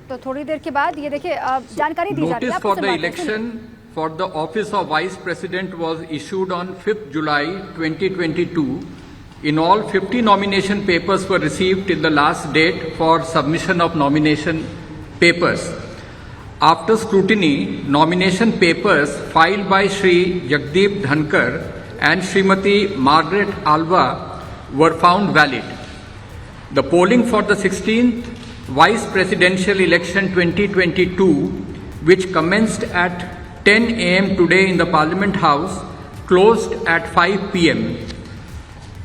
तो थोड़ी देर के बाद ये देखिए जानकारी दी जा रही है। Notice for the election for the office of Vice President was issued on 5th July 2022. In all, 50 nomination papers were received till the last date for submission of nomination papers. After scrutiny, nomination papers filed by Shri Jagdeep Dhankar and Srimati Margaret Alva were found valid. The polling for the 16th Vice Presidential Election 2022, which commenced at 10 a.m. today in the Parliament House, closed at 5 p.m.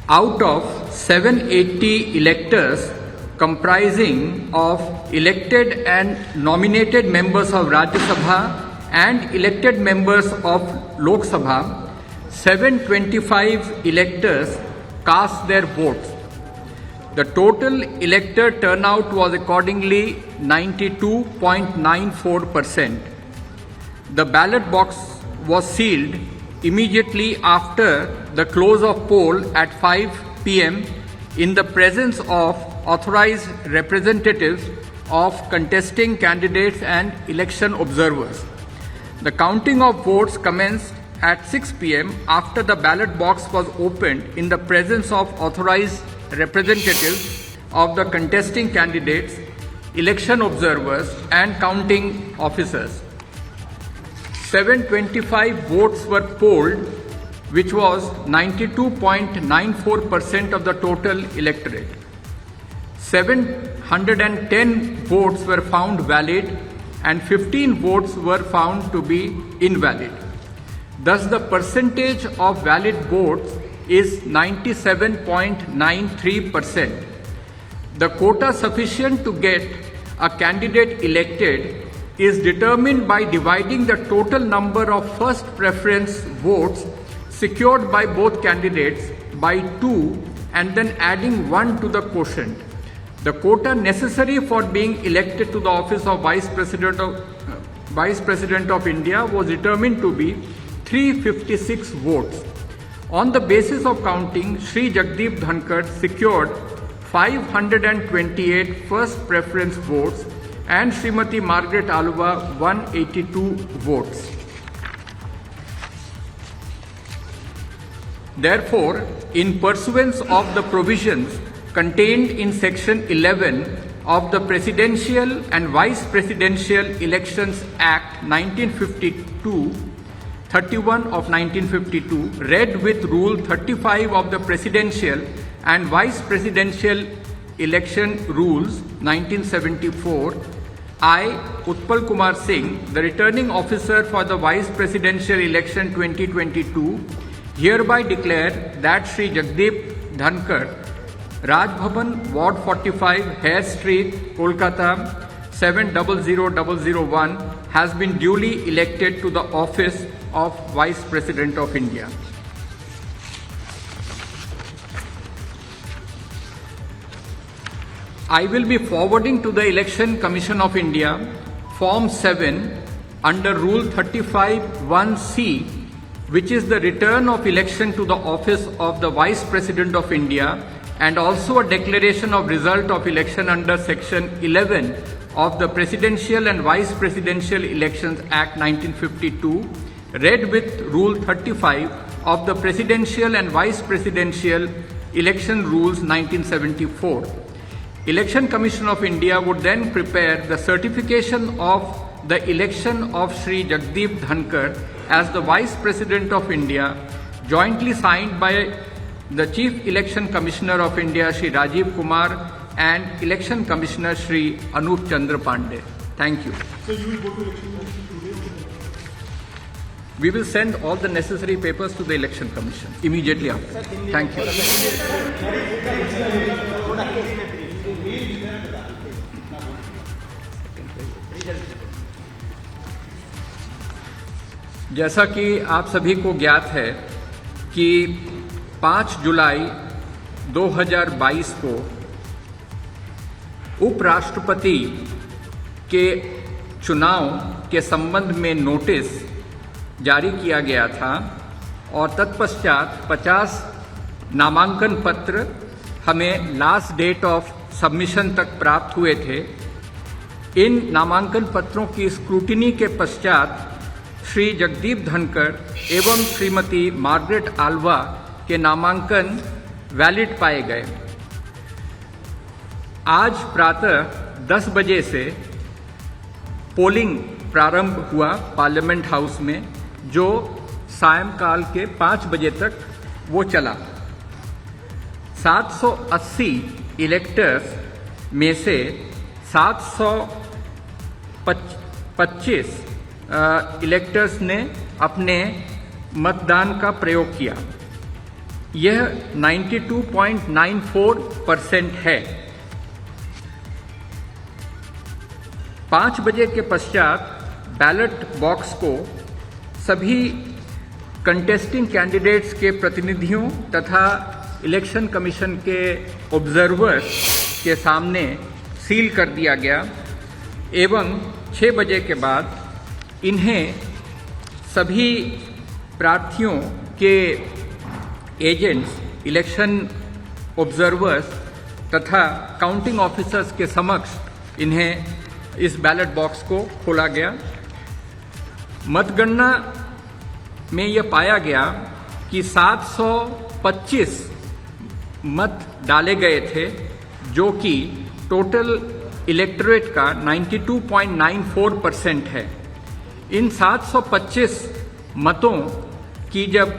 Out of 780 electors comprising of elected and nominated members of Rajya Sabha and elected members of Lok Sabha, 725 electors cast their votes. The total elector turnout was accordingly 92.94%. The ballot box was sealed immediately after the close of poll at 5 p.m. in the presence of authorized representatives of contesting candidates and election observers. The counting of votes commenced at 6 p.m. after the ballot box was opened in the presence of authorized representatives of the contesting candidates, election observers and counting officers. 725 votes were polled, which was 92.94% of the total electorate. 710 votes were found valid and 15 votes were found to be invalid. Thus, the percentage of valid votes is 97.93%. The quota sufficient to get a candidate elected is determined by dividing the total number of first preference votes secured by both candidates by 2 and then adding 1 to the quotient. The quota necessary for being elected to the office of Vice President of India was determined to be 356 votes. On the basis of counting, Shri Jagdeep Dhankar secured 528 first preference votes and Srimati Margaret Alva 182 votes. Therefore, in pursuance of the provisions contained in Section 11 of the Presidential and Vice Presidential Elections Act 1952, 31 of 1952, read with Rule 35 of the Presidential and Vice Presidential Election Rules 1974, I, Utpal Kumar Singh, the Returning Officer for the Vice Presidential Election 2022, hereby declare that Shri Jagdeep Dhankar, Raj Bhavan, Ward 45, Hare Street, Kolkata 700001, has been duly elected to the office of Vice President of India. I will be forwarding to the Election Commission of India Form 7 under Rule 35(1)(c), which is the return of election to the office of the Vice President of India, and also a declaration of result of election under Section 11 of the Presidential and Vice Presidential Elections Act 1952, read with Rule 35 of the Presidential and Vice Presidential Election Rules 1974. Election Commission of India would then prepare the certification of the election of Shri Jagdeep Dhankar as the Vice President of India, jointly signed by the Chief Election Commissioner of India, Shri Rajiv Kumar, and Election Commissioner, Shri Anup Chandra Pandey. Thank you. So you will go to election commission today? We will send all the necessary papers to the Election Commission immediately after. Thank you. जैसा कि आप सभी को ज्ञात है कि 5 जुलाई 2022 को उपराष्ट्रपति के चुनाव के संबंध में नोटिस जारी किया गया था और तत्पश्चात 50 नामांकन पत्र हमें लास्ट डेट ऑफ सबमिशन तक प्राप्त हुए थे। इन नामांकन पत्रों की स्क्रूटिनी के पश्चात श्री जगदीप धनखड़ एवं श्रीमती मार्गरेट आल्वा के नामांकन वैलिड पाए गए। आज प्रातः 10 बजे से पोलिंग प्रारंभ हुआ पार्लियामेंट हाउस में, जो सायंकाल के 5 बजे तक वो चला। 780 इलेक्टर्स में से 725 इलेक्टर्स ने अपने मतदान का प्रयोग किया। यह 92.94% है। 5 बजे के पश्चात बैलेट बॉक्स को सभी कंटेस्टिंग कैंडिडेट्स के प्रतिनिधियों तथा इलेक्शन कमीशन के ऑब्जर्वर्स के सामने सील कर दिया गया एवं 6 बजे के बाद इन्हें सभी प्रार्थियों के एजेंट्स, इलेक्शन ऑब्जर्वर्स तथा काउंटिंग ऑफिसर्स के समक्ष इन्हें इस बैलेट बॉक्स को खोला गया। मतगणना में यह पाया गया कि 725 मत डाले गए थे, जो कि टोटल इलेक्टोरेट का 92.94% है। इन 725 मतों की जब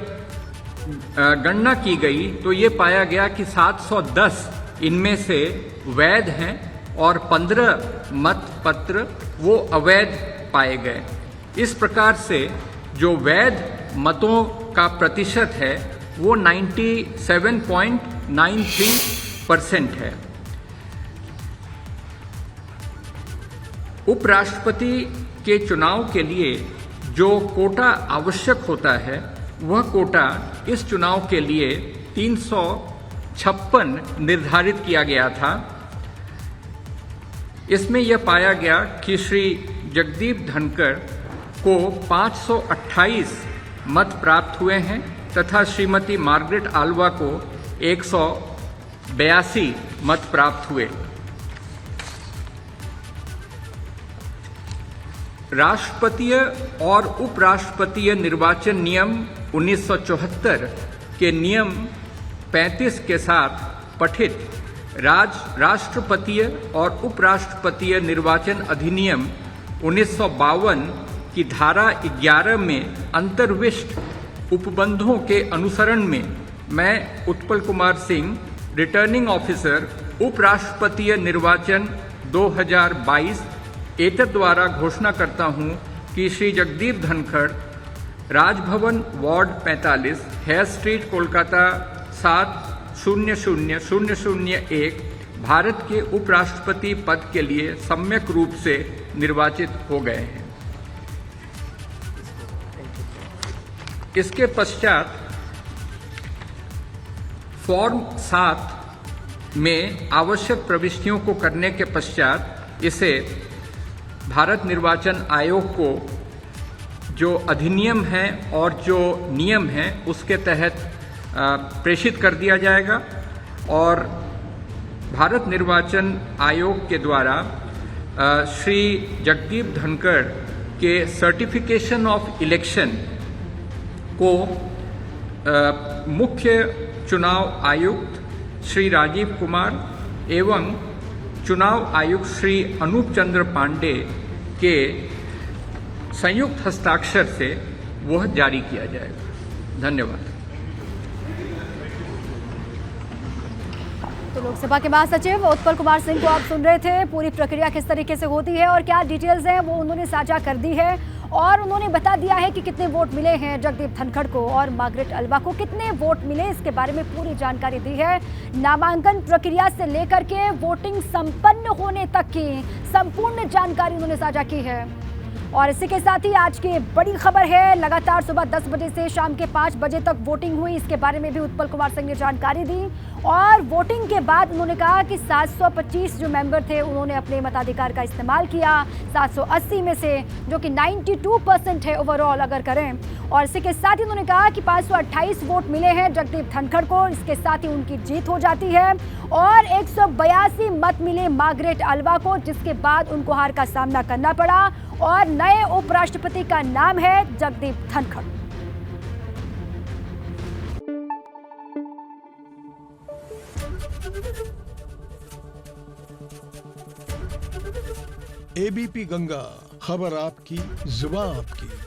गणना की गई तो ये पाया गया कि 710 इनमें से वैध हैं और 15 मत पत्र वो अवैध पाए गए। इस प्रकार से जो वैध मतों का प्रतिशत है वो 97.93% है। उपराष्ट्रपति के चुनाव के लिए जो कोटा आवश्यक होता है, वह कोटा इस चुनाव के लिए 356 निर्धारित किया गया था। इसमें यह पाया गया कि श्री जगदीप धनखड़ को 528 मत प्राप्त हुए हैं तथा श्रीमती मार्गरेट आल्वा को 182 मत प्राप्त हुए। राष्ट्रपतीय और उपराष्ट्रपतीय निर्वाचन नियम 1974 के नियम 35 के साथ पठित राष्ट्रपतीय और उपराष्ट्रपतीय निर्वाचन अधिनियम 1952 की धारा 11 में अंतर्विष्ट उपबंधों के अनुसरण में मैं उत्पल कुमार सिंह, रिटर्निंग ऑफिसर, उपराष्ट्रपतीय निर्वाचन 2022 एतद द्वारा घोषणा करता हूं कि Shri Jagdeep Dhankhar Raj Bhavan ward 45, Hare street, Kolkata 700001 Bharat के उपराष्ट्रपति पद के लिए सम्यक रूप से निर्वाचित हो गए हैं। इसके पश्चात फॉर्म 7 में आवश्यक प्रविष्टियों को करने के पश्चात इसे भारत निर्वाचन आयोग को जो अधिनियम है और जो नियम है उसके तहत प्रेषित कर दिया जाएगा और भारत निर्वाचन आयोग के द्वारा श्री जगदीप धनखड़ के सर्टिफिकेशन ऑफ इलेक्शन को मुख्य चुनाव आयुक्त श्री राजीव कुमार एवं चुनाव आयुक्त श्री अनूप चंद्र पांडे के संयुक्त हस्ताक्षर से वह जारी किया जाएगा। धन्यवाद। तो लोकसभा के महासचिव उत्पल कुमार सिंह को आप सुन रहे थे। पूरी प्रक्रिया किस तरीके से होती है और क्या डिटेल्स हैं वो उन्होंने साझा कर दी है और उन्होंने बता दिया है कि कितने वोट मिले हैं जगदीप धनखड़ को और मार्गरेट आल्वा को कितने वोट मिले, इसके बारे में पूरी जानकारी दी है। नामांकन प्रक्रिया से लेकर के वोटिंग संपन्न होने तक की संपूर्ण जानकारी उन्होंने साझा की है और इसी के साथ ही आज की बड़ी खबर है, लगातार सुबह 10 बजे से शाम के 5 बजे तक वोटिंग हुई। इसके बारे में भी उत्पल कुमार सिंह ने जानकारी दी और वोटिंग के बाद उन्होंने कहा कि 725 जो मेंबर थे उन्होंने अपने मताधिकार का इस्तेमाल किया, 780 में से, जो कि 92% है ओवरऑल अगर करें। और इसी के साथ ही उन्होंने कहा कि 528 वोट मिले हैं जगदीप धनखड़ को, इसके साथ ही उनकी जीत हो जाती है। और 182 मत मिले मार्गरेट अल्वा को, जिसके बाद उनको हार का सामना करना पड़ा और नए उपराष्ट्रपति का नाम है जगदीप धनखड़। एबीपी गंगा, खबर आपकी, जुबान आपकी।